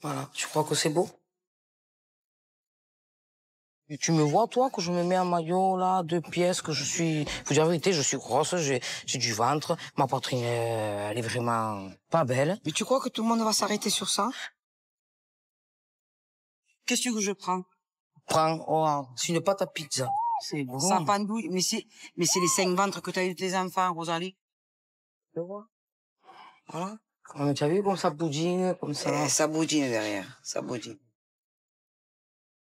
Voilà, tu crois que c'est beau? Et tu me vois, toi, que je me mets en maillot, là, 2 pièces, que je suis... Faut dire la vérité, je suis grosse, j'ai du ventre, ma poitrine, elle est vraiment pas belle. Mais tu crois que tout le monde va s'arrêter sur ça? Qu'est-ce que je prends? Prends, oh, c'est une pâte à pizza. C'est bon. Ça pendouille, mais c'est les 5 ventres que t'as eu de tes enfants, Rosalie. Tu vois? Voilà. Tu as vu comme ça boudine, comme ça. Ça boudine derrière, ça boudine.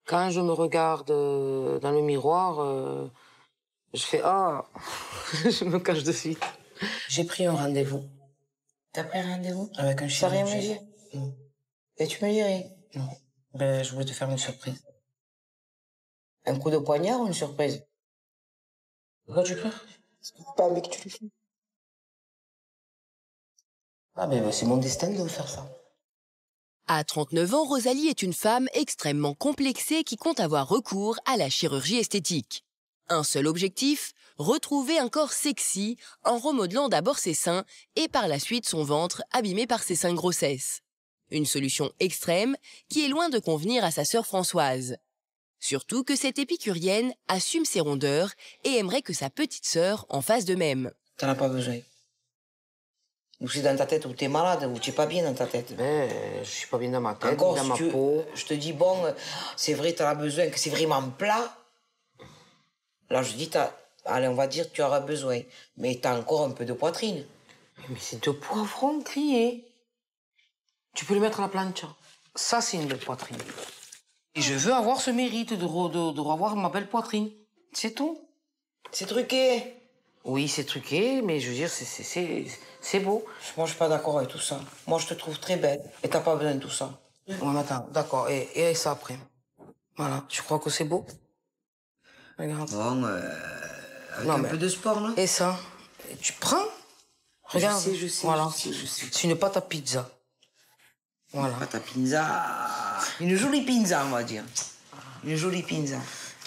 Quand je me regarde dans le miroir, je fais « Ah !» Je me cache de suite. J'ai pris un rendez-vous. T'as pris un rendez-vous? Avec un chirurgien. Sans rien me dire? Non. Et tu me dirais? Non. Ben, je voulais te faire une surprise. Un coup de poignard ou une surprise? Pourquoi tu pleures? Pas envie que tu le fasses. Ah ben, c'est mon destin de me faire ça. À 39 ans, Rosalie est une femme extrêmement complexée qui compte avoir recours à la chirurgie esthétique. Un seul objectif, retrouver un corps sexy en remodelant d'abord ses seins et par la suite son ventre abîmé par ses 5 grossesses. Une solution extrême qui est loin de convenir à sa sœur Françoise. Surtout que cette épicurienne assume ses rondeurs et aimerait que sa petite sœur en fasse de même. T'en as pas besoin. Ou c'est dans ta tête, ou t'es malade, ou t'es pas bien dans ta tête. Ben, je suis pas bien dans ma tête, Encore, dans ma si peau. je te dis, bon, c'est vrai, t'en as besoin, que c'est vraiment plat. Là, je dis, allez, on va dire, tu auras besoin. Mais t'as encore un peu de poitrine. Mais c'est 2 poivrons grillés. Tu peux le mettre à la plancha. Ça, c'est une belle poitrine. Et je veux avoir ce mérite de revoir ma belle poitrine. C'est tout. C'est truqué. Oui, c'est truqué, mais je veux dire, c'est beau. Moi, je suis pas d'accord avec tout ça. Moi, je te trouve très belle. Et t'as pas besoin de tout ça. Ouais, mais attends, d'accord. Et ça après. Voilà. Tu crois que c'est beau? Regarde. Bon, avec un peu de sport, là. Et ça? Et tu prends? Regarde. Je sais. Voilà. C'est une pâte à pizza. Voilà. Pâte à pizza. Une jolie pizza, on va dire. Une jolie pizza.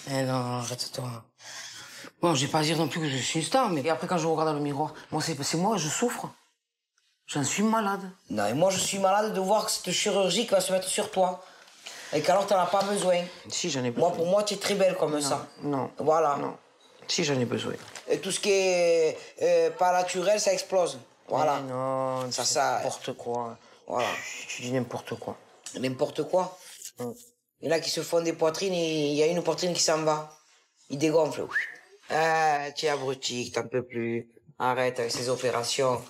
Eh non, arrête-toi. Bon, je vais pas dire non plus que je suis une star, mais après, quand je regarde dans le miroir, moi, c'est moi, je souffre. J'en suis malade. Non, et moi, je suis malade de voir que cette chirurgie qui va se mettre sur toi. Et qu'alors, t'en as pas besoin. Si, j'en ai besoin. Moi, pour moi, tu es très belle comme ça. Non. Voilà. Non. Si, j'en ai besoin. Et tout ce qui est pas naturel, ça explose. Voilà. Mais non, ça. N'importe quoi. Voilà. Tu dis n'importe quoi. N'importe quoi. Il y en a qui se font des poitrines et il y a une poitrine qui s'en va. Il dégonfle. Ah, tu es abruti, t'en peux plus. Arrête avec ces opérations.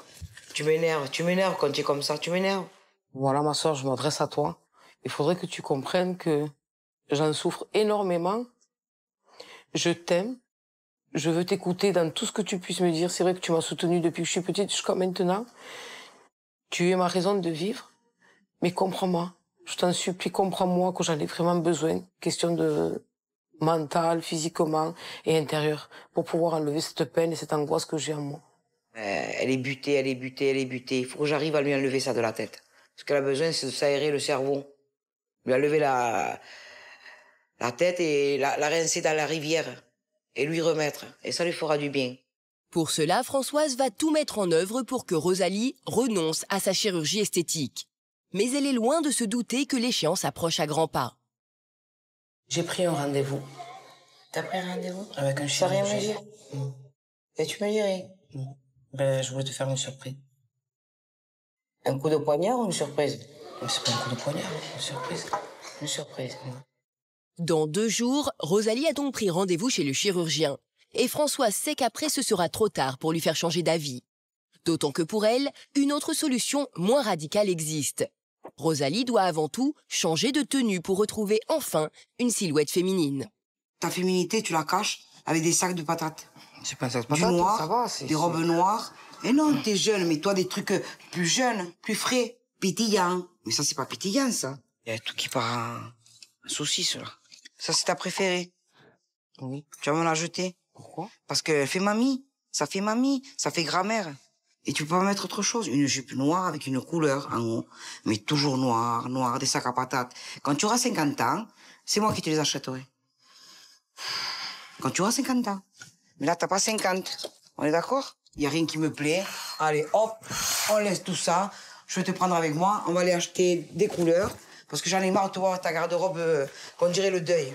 Tu m'énerves quand tu es comme ça, tu m'énerves. Voilà, ma soeur, je m'adresse à toi. Il faudrait que tu comprennes que j'en souffre énormément. Je t'aime. Je veux t'écouter dans tout ce que tu puisses me dire. C'est vrai que tu m'as soutenue depuis que je suis petite jusqu'à maintenant. Tu es ma raison de vivre. Mais comprends-moi. Je t'en supplie, comprends-moi que j'en ai vraiment besoin. Question de mental, physiquement et intérieur. Pour pouvoir enlever cette peine et cette angoisse que j'ai en moi. Elle est butée, elle est butée, elle est butée. Il faut que j'arrive à lui enlever ça de la tête. Ce qu'elle a besoin, c'est de s'aérer le cerveau. Lui enlever la tête et la rincer dans la rivière. Et lui remettre. Et ça lui fera du bien. Pour cela, Françoise va tout mettre en œuvre pour que Rosalie renonce à sa chirurgie esthétique. Mais elle est loin de se douter que l'échéance approche à grands pas. J'ai pris un rendez-vous. T'as pris un rendez-vous? Avec un Sans rien chirurgien. me dire? Et tu me dirais? Ben, je voulais te faire une surprise. Un coup de poignard ou une surprise? C'est pas un coup de poignard, une surprise. Une surprise. Dans 2 jours, Rosalie a donc pris rendez-vous chez le chirurgien. Et Françoise sait qu'après ce sera trop tard pour lui faire changer d'avis. D'autant que pour elle, une autre solution moins radicale existe. Rosalie doit avant tout changer de tenue pour retrouver enfin une silhouette féminine. Ta féminité, tu la caches avec des sacs de patates. C'est pas ça, Du noir, ça va, des robes noires. Et non, t'es jeune, mais toi, des trucs plus jeunes, plus frais, pétillants. Mais ça, c'est pas pétillant, ça. Il y a tout qui part en saucisse, là. Ça, c'est ta préférée. Oui. Tu vas me la jeter. Pourquoi? Parce qu'elle fait mamie, ça fait grand-mère. Et tu peux pas mettre autre chose. Une jupe noire avec une couleur en haut. Mais toujours noir, des sacs à patates. Quand tu auras 50 ans, c'est moi qui te les achèterai. Quand tu auras 50 ans. Mais là, t'as pas 50. On est d'accord? Il y a rien qui me plaît. Allez, hop, on laisse tout ça. Je vais te prendre avec moi. On va aller acheter des couleurs. Parce que j'en ai marre de te voir ta garde-robe, qu'on dirait le deuil.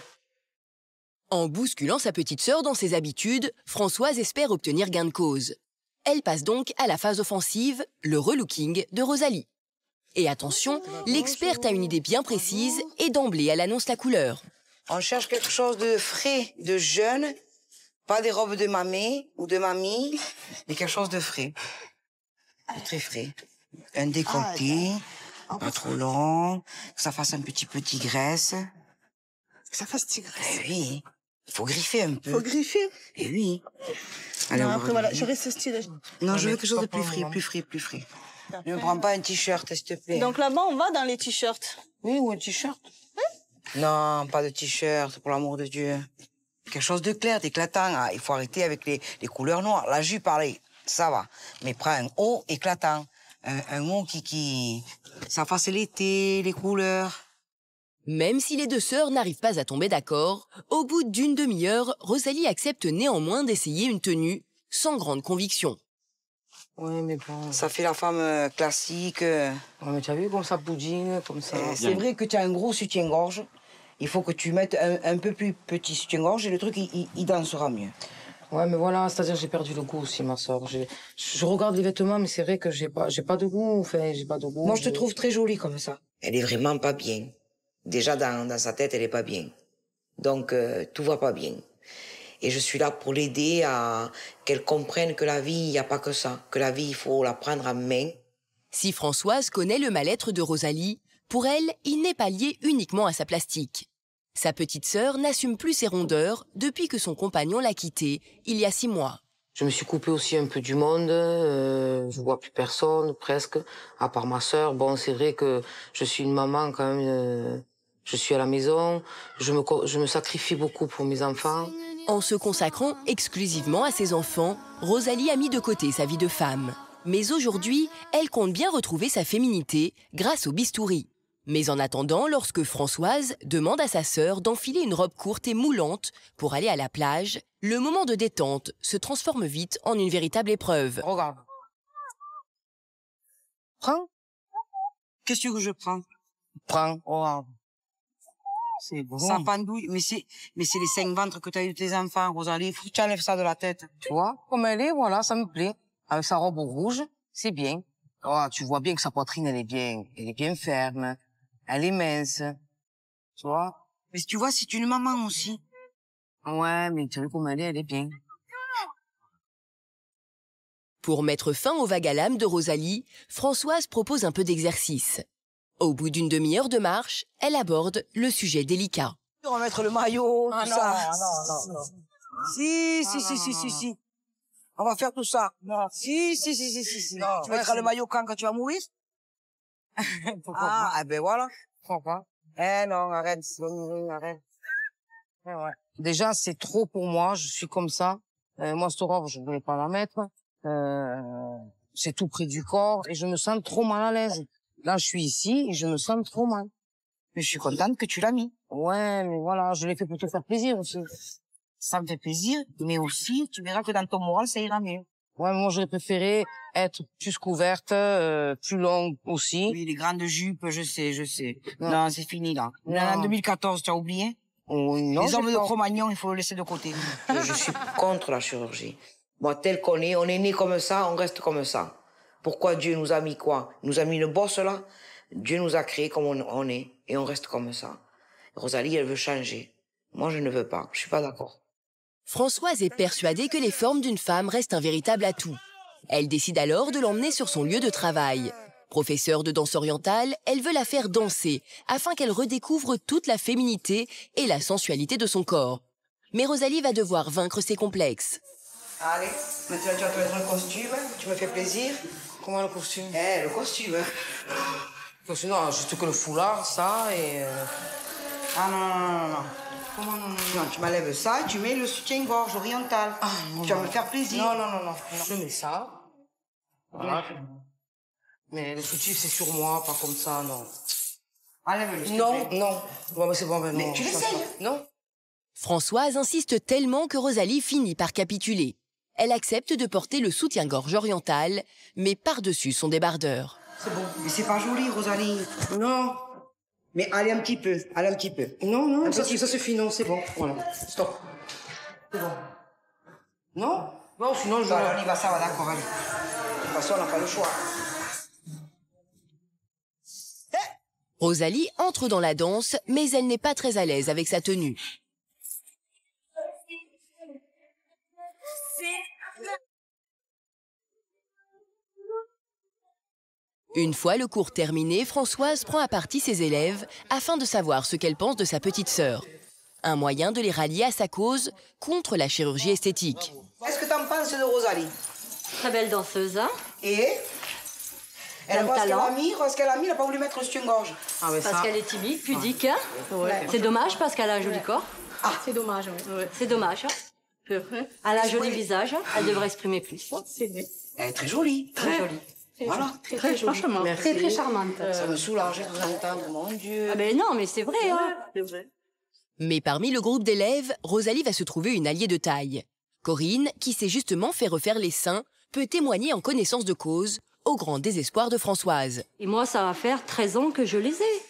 En bousculant sa petite sœur dans ses habitudes, Françoise espère obtenir gain de cause. Elle passe donc à la phase offensive, le relooking de Rosalie. Et attention, l'experte a une idée bien précise et d'emblée elle annonce la couleur. On cherche quelque chose de frais, de jeune, pas des robes de mamie ou de mamie, mais quelque chose de frais. Très frais. Un décolleté, pas trop long, que ça fasse un petit peu tigresse. Que ça fasse tigresse. Eh oui, il faut griffer un peu. Faut griffer. Eh oui. Allez, Non, on va après, voilà, regarder. j'aurais ce style. Non, je veux quelque chose de plus frais, plus frais, plus frais. Ne me prends pas un t-shirt, s'il te plaît. Donc là-bas, on va dans les t-shirts. Oui, ou un t-shirt. Non, pas de t-shirt, pour l'amour de Dieu. Quelque chose de clair, d'éclatant. Ah, il faut arrêter avec les couleurs noires. La jupe, pareil, ça va. Mais prends un haut éclatant. Un haut qui... Ça fasse l'été, les couleurs. Même si les deux sœurs n'arrivent pas à tomber d'accord, au bout d'une demi-heure, Rosalie accepte néanmoins d'essayer une tenue sans grande conviction. Ouais, mais bon. Ça fait la femme classique. Ouais, mais tu as vu comme ça boudine, comme ça. C'est vrai que tu as un gros soutien-gorge. Il faut que tu mettes un peu plus petit soutien-gorge et le truc, il dansera mieux. Ouais, mais voilà, c'est-à-dire j'ai perdu le goût aussi, ma soeur. Je regarde les vêtements, mais c'est vrai que j'ai pas de goût. Enfin, j'ai pas de goût. Moi, je te trouve très jolie comme ça. Elle est vraiment pas bien. Déjà, dans sa tête, elle est pas bien. Donc, tout va pas bien. Et je suis là pour l'aider à qu'elle comprenne que la vie, il n'y a pas que ça. Que la vie, il faut la prendre en main. Si Françoise connaît le mal-être de Rosalie, pour elle, il n'est pas lié uniquement à sa plastique. Sa petite sœur n'assume plus ses rondeurs depuis que son compagnon l'a quittée il y a 6 mois. Je me suis coupée aussi un peu du monde. Je vois plus personne, presque, à part ma sœur. Bon, c'est vrai que je suis une maman quand même. Je suis à la maison. Je me sacrifie beaucoup pour mes enfants. En se consacrant exclusivement à ses enfants, Rosalie a mis de côté sa vie de femme. Mais aujourd'hui, elle compte bien retrouver sa féminité grâce au bistouri. Mais en attendant, lorsque Françoise demande à sa sœur d'enfiler une robe courte et moulante pour aller à la plage, le moment de détente se transforme vite en une véritable épreuve. Regarde. Prends. Qu'est-ce que je prends? Prends. Regarde. C'est bon. Ça pendouille, mais c'est les 5 ventres que tu as eu de tes enfants, Rosalie. Il faut que tu enlèves ça de la tête. Tu vois, comme elle est, voilà, ça me plaît. Avec sa robe rouge, c'est bien. Oh, tu vois bien que sa poitrine, elle est bien ferme. Elle est mince. Tu vois? Mais tu vois, c'est une maman aussi. Ouais, mais tu vois comme elle est bien. Pour mettre fin au vague à l'âme de Rosalie, Françoise propose un peu d'exercice. Au bout d'une demi-heure de marche, elle aborde le sujet délicat. On va mettre le maillot, Ah tout non, ça. non. Si. On va faire tout ça. Non. Si. Non, Tu mettras le maillot quand tu vas mourir? Pourquoi pas? Ah, ben voilà. Pourquoi pas? Eh non, arrête. Ouais. Déjà, c'est trop pour moi. Je suis comme ça. Moi, cette robe, je ne voulais pas la mettre. C'est tout près du corps et je me sens trop mal à l'aise. Là, je suis ici et je me sens trop mal. Mais je suis contente que tu l'as mis. Ouais, mais voilà, je l'ai fait pour te faire plaisir aussi. Ça me fait plaisir, mais aussi, tu verras que dans ton moral, ça ira mieux. Ouais, moi, j'aurais préféré être plus couverte, plus longue aussi. Oui, les grandes jupes, je sais. Non. Non, c'est fini, là. Non. En 2014, tu as oublié? Oh, non, Les hommes j'ai de pas- Cro-Magnon, il faut le laisser de côté. Je suis contre la chirurgie. Moi, tel qu'on est, on est né comme ça, on reste comme ça. Pourquoi Dieu nous a mis quoi? Il nous a mis le boss là. Dieu nous a créés comme on est et on reste comme ça. Rosalie, elle veut changer. Moi, je ne veux pas. Je suis pas d'accord. Françoise est persuadée que les formes d'une femme restent un véritable atout. Elle décide alors de l'emmener sur son lieu de travail. Professeure de danse orientale, elle veut la faire danser afin qu'elle redécouvre toute la féminité et la sensualité de son corps. Mais Rosalie va devoir vaincre ses complexes. Allez, maintenant tu vas te mettre le costume. Tu me fais plaisir. Comment le costume? Le costume. Parce que non, juste que le foulard, ça et... Ah non. Comment non? Non, tu m'enlèves ça, tu mets le soutien-gorge oriental. Ah, non, Tu vas non. me faire plaisir. Non. Je mets ça. Voilà. Mais le soutif, c'est sur moi, pas comme ça, non. Enlève-le, s'il te plaît. Non. Bon, mais c'est bon, ben non. Mais tu l'essayes, hein? Non. Françoise insiste tellement que Rosalie finit par capituler. Elle accepte de porter le soutien-gorge oriental, mais par-dessus son débardeur. C'est bon. Mais c'est pas joli, Rosalie. Non. Mais allez un petit peu, allez un petit peu. Non, non, Un ça petit- suffit, non, c'est bon. Voilà, stop. C'est bon. Non? Non, sinon je... Voilà, on y va, ça va, d'accord, allez. De toute façon, on n'a pas le choix. Rosalie entre dans la danse, mais elle n'est pas très à l'aise avec sa tenue. Une fois le cours terminé, Françoise prend à partie ses élèves afin de savoir ce qu'elle pense de sa petite sœur. Un moyen de les rallier à sa cause contre la chirurgie esthétique. Qu'est-ce que t'en penses de Rosalie? Très belle danseuse, hein? Et elle Un talent. elle n'a pas voulu mettre le soutien-gorge. Ah, mais Parce ça... qu'elle est timide, pudique. Hein? C'est dommage parce qu'elle a un joli corps. Ah, c'est dommage. Ouais. C'est dommage. Elle a un joli visage. Elle devrait exprimer plus. C'est vrai. Elle est très jolie. Très jolie. Voilà. Très jolie. Franchement, très très charmante. Ça me soulage de vous entendre, mon Dieu. Ah ben non, mais c'est vrai, hein? C'est vrai. Mais parmi le groupe d'élèves, Rosalie va se trouver une alliée de taille. Corinne, qui s'est justement fait refaire les seins, peut témoigner en connaissance de cause, au grand désespoir de Françoise. Et moi, ça va faire 13 ans que je les ai.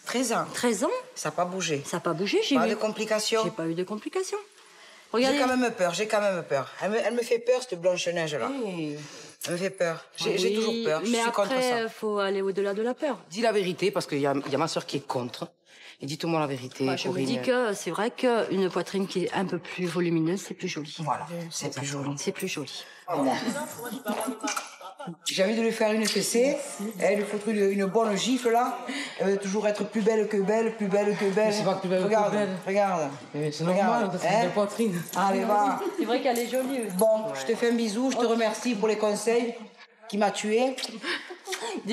13 ans. 13 ans, Ça n'a pas bougé. ça n'a pas bougé, j'ai Pas eu. de complications. J'ai pas eu de complications. J'ai Regardez. quand même peur, Elle me fait peur, cette Blanche-Neige-là. Elle me fait peur. J'ai Oui, toujours peur. Je mais suis contre après, ça. faut aller au-delà de la peur. Dis la vérité, parce qu'il y a ma soeur qui est contre. Et dites-moi la vérité, Moi, je me Corinne. dis que c'est vrai qu'une poitrine qui est un peu plus volumineuse, c'est plus joli. Voilà, c'est plus joli. C'est plus joli. J'ai envie de lui faire une fessée. Elle lui foutre une bonne gifle, là. Elle veut toujours être plus belle que belle, plus belle que belle. c'est pas plus belle que Regarde, belle. regarde. C'est Regarde, normal, c'est hein. une poitrine. Allez, va. C'est vrai qu'elle est jolie. Bon, je te fais un bisou, je te remercie pour les conseils qui m'a tué.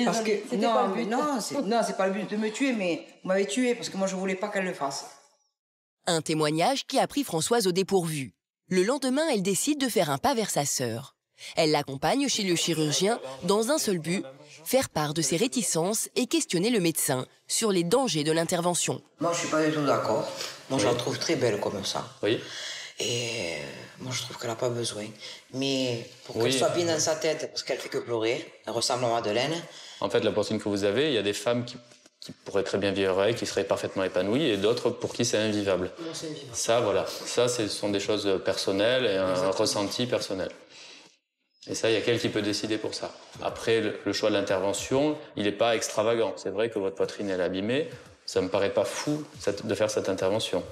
Parce que non, mais non, c'est pas le but de me tuer, mais vous m'avez tué parce que moi je voulais pas qu'elle le fasse. Un témoignage qui a pris Françoise au dépourvu. Le lendemain, elle décide de faire un pas vers sa sœur. Elle l'accompagne chez le chirurgien dans un seul but, faire part de ses réticences et questionner le médecin sur les dangers de l'intervention. Moi je suis pas du tout d'accord. Moi je la trouve très belle comme ça. Oui. Et moi je trouve qu'elle a pas besoin. Mais pour qu'elle Oui. soit bien dans sa tête, parce qu'elle fait que pleurer, elle ressemble à Madeleine. En fait, la poitrine que vous avez, il y a des femmes qui pourraient très bien vivre avec, qui seraient parfaitement épanouies, et d'autres pour qui c'est invivable. Ça, voilà. Ça, ce sont des choses personnelles et un ressenti personnel. Et ça, il y a quelqu'un qui peut décider pour ça. Après, le choix de l'intervention, il n'est pas extravagant. C'est vrai que votre poitrine est abîmée. Ça me paraît pas fou de faire cette intervention.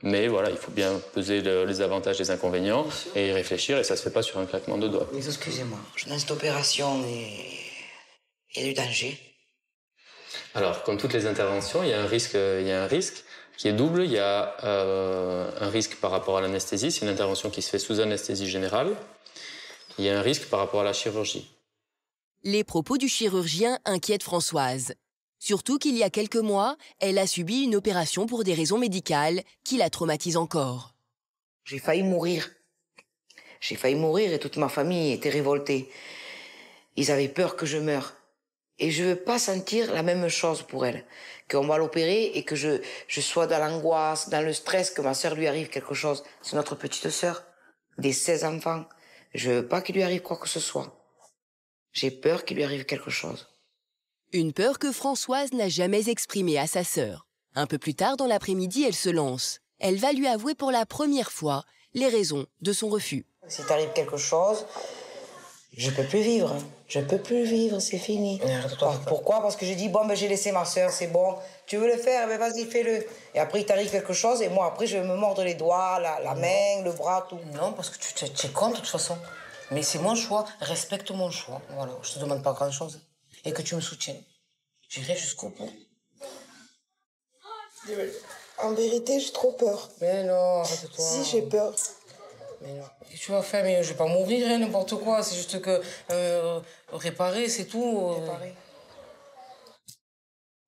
Mais voilà, il faut bien peser les avantages et les inconvénients et y réfléchir, et ça se fait pas sur un claquement de doigts. Mais excusez-moi, dans cette opération, il y a du danger. Alors, comme toutes les interventions, il y a un risque qui est double. Il y a un risque par rapport à l'anesthésie, c'est une intervention qui se fait sous anesthésie générale. Il y a un risque par rapport à la chirurgie. Les propos du chirurgien inquiètent Françoise. Surtout qu'il y a quelques mois, elle a subi une opération pour des raisons médicales qui la traumatisent encore. J'ai failli mourir. J'ai failli mourir et toute ma famille était révoltée. Ils avaient peur que je meure. Et je veux pas sentir la même chose pour elle. Qu'on va l'opérer et que je sois dans l'angoisse, dans le stress, que ma sœur lui arrive quelque chose. C'est notre petite sœur, des 16 enfants. Je veux pas qu'il lui arrive quoi que ce soit. J'ai peur qu'il lui arrive quelque chose. Une peur que Françoise n'a jamais exprimée à sa sœur. Un peu plus tard dans l'après-midi, elle se lance. Elle va lui avouer pour la première fois les raisons de son refus. Si t'arrive quelque chose, je peux plus vivre. Je peux plus vivre, c'est fini. Pourquoi? Parce que j'ai dit, bon, ben, j'ai laissé ma sœur, c'est bon. Tu veux le faire? Ben, vas-y, fais-le. Et après, il t'arrive quelque chose, et moi, après, je vais me mordre les doigts, la main, le bras, tout. Non, parce que tu es con de toute façon. Mais c'est mon choix, respecte mon choix. Voilà, je te demande pas grand-chose. Et que tu me soutiennes. J'irai jusqu'au bout. En vérité, j'ai trop peur. Mais non, arrête-toi. Si, j'ai peur. Mais non. Qu'est-ce que tu vas faire? Mais je vais pas mourir, hein, n'importe quoi. C'est juste que réparer, c'est tout. Réparer.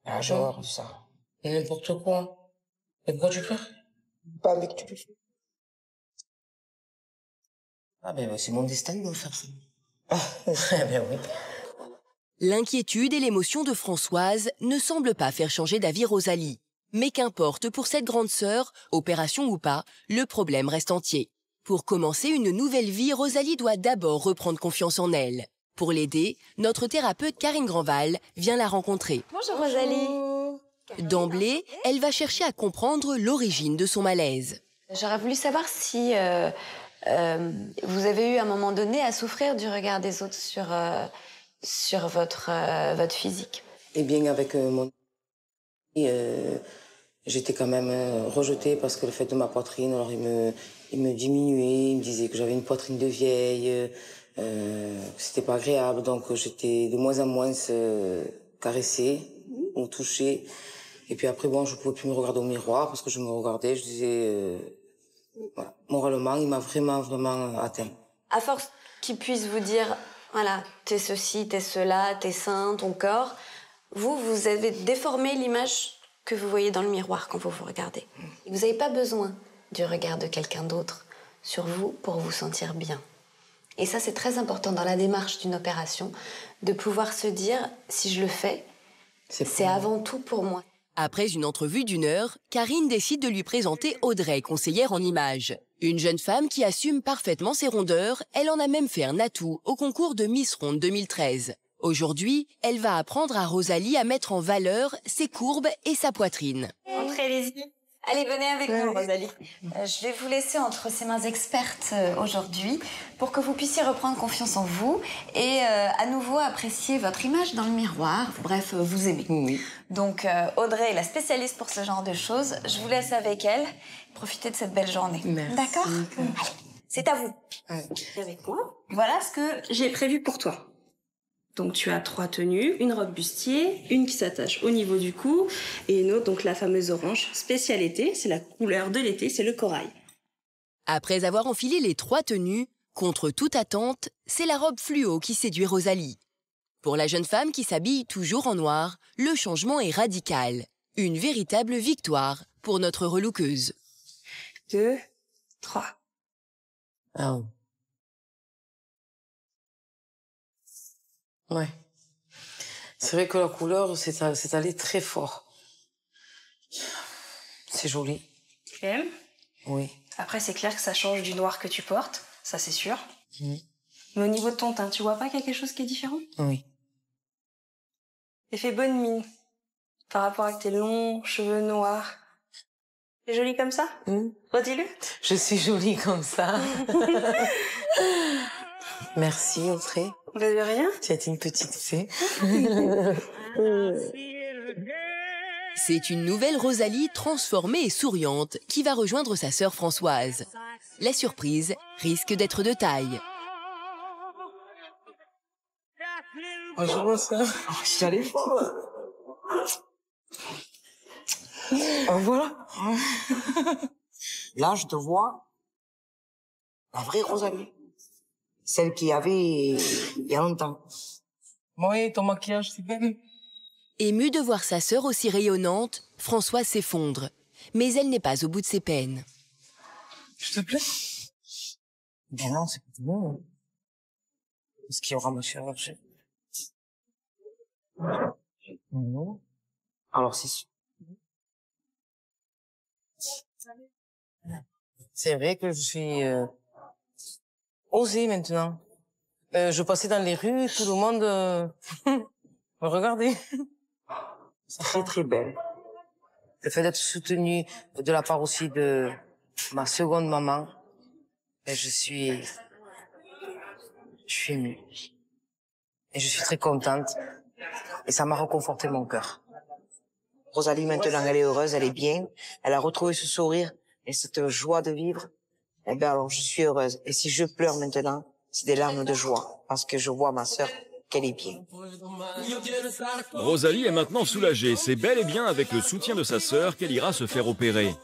Ah, J'ai horreur de ça. N'importe quoi. Et pourquoi tu pleures? Pas avec tu le fais. Ah ben c'est mon destin de me faire ça. Ah ben oui. L'inquiétude et l'émotion de Françoise ne semblent pas faire changer d'avis Rosalie. Mais qu'importe, pour cette grande sœur, opération ou pas, le problème reste entier. Pour commencer une nouvelle vie, Rosalie doit d'abord reprendre confiance en elle. Pour l'aider, notre thérapeute Karine Granval vient la rencontrer. Bonjour Rosalie. D'emblée, elle va chercher à comprendre l'origine de son malaise. J'aurais voulu savoir si vous avez eu à un moment donné à souffrir du regard des autres sur votre physique. Et bien avec mon... j'étais quand même rejetée parce que le fait de ma poitrine, alors il me diminuait, il me disait que j'avais une poitrine de vieille, que c'était pas agréable, donc j'étais de moins en moins caressée ou touchée. Et puis après, bon, je pouvais plus me regarder au miroir parce que je me regardais, je disais... voilà. Moralement, il m'a vraiment atteint. À force qu'il puisse vous dire, voilà, t'es ceci, t'es cela, t'es sain, ton corps, vous avez déformé l'image que vous voyez dans le miroir quand vous vous regardez. Vous n'avez pas besoin du regard de quelqu'un d'autre sur vous pour vous sentir bien. Et ça, c'est très important dans la démarche d'une opération, de pouvoir se dire, si je le fais, c'est avant tout pour moi. Après une entrevue d'1 heure, Karine décide de lui présenter Audrey, conseillère en images. Une jeune femme qui assume parfaitement ses rondeurs, elle en a même fait un atout au concours de Miss Ronde 2013. Aujourd'hui, elle va apprendre à Rosalie à mettre en valeur ses courbes et sa poitrine. Entrez les yeux. Allez, venez avec nous, Rosalie. Je vais vous laisser entre ces mains expertes aujourd'hui pour que vous puissiez reprendre confiance en vous et à nouveau apprécier votre image dans le miroir. Bref, vous aimer. Oui. Donc, Audrey est la spécialiste pour ce genre de choses. Je vous laisse avec elle. Profitez de cette belle journée. Merci. D'accord ? Allez, c'est à vous. Ouais. Avec moi. Voilà ce que j'ai prévu pour toi. Donc tu as 3 tenues, une robe bustier, une qui s'attache au niveau du cou et une autre, donc la fameuse orange, spéciale été, c'est la couleur de l'été, c'est le corail. Après avoir enfilé les 3 tenues, contre toute attente, c'est la robe fluo qui séduit Rosalie. Pour la jeune femme qui s'habille toujours en noir, le changement est radical. Une véritable victoire pour notre relookeuse. 2, 3. Ah oui. Ouais. C'est vrai que la couleur, c'est allé très fort. C'est joli. Tu aimes ? Oui. Après, c'est clair que ça change du noir que tu portes, ça c'est sûr. Mais au niveau de ton teint, tu vois pas qu'il y a quelque chose qui est différent ? Oui. Et fais bonne mine par rapport à tes longs cheveux noirs. T'es jolie comme ça ? Redis-le. Je suis jolie comme ça. Merci, Audrey. Vous avez rien ? Tu es une petite fée. C'est une nouvelle Rosalie transformée et souriante qui va rejoindre sa sœur Françoise. La surprise risque d'être de taille. Bonjour, sœur. J'allais fort. Voilà. Là, je te vois la vraie Rosalie. Celle qu'il y avait il y a longtemps. Oui, ton maquillage, c'est belle. Émue de voir sa sœur aussi rayonnante, Françoise s'effondre. Mais elle n'est pas au bout de ses peines. Je te plaît? Ben non, c'est pas tout bon. Est-ce qu'il y aura ma chirurgie? Non. Alors, c'est sûr. C'est vrai que je suis osée maintenant. Je passais dans les rues, tout le monde me regardait. C'est très très belle. Le fait d'être soutenue de la part aussi de ma seconde maman, et je suis émue. Et je suis très contente. Et ça m'a reconforté mon cœur. Rosalie, maintenant, elle est heureuse, elle est bien. Elle a retrouvé ce sourire et cette joie de vivre. Eh bien, alors, je suis heureuse. Et si je pleure maintenant, c'est des larmes de joie. Parce que je vois ma sœur qu'elle est bien. Rosalie est maintenant soulagée. C'est bel et bien avec le soutien de sa sœur qu'elle ira se faire opérer.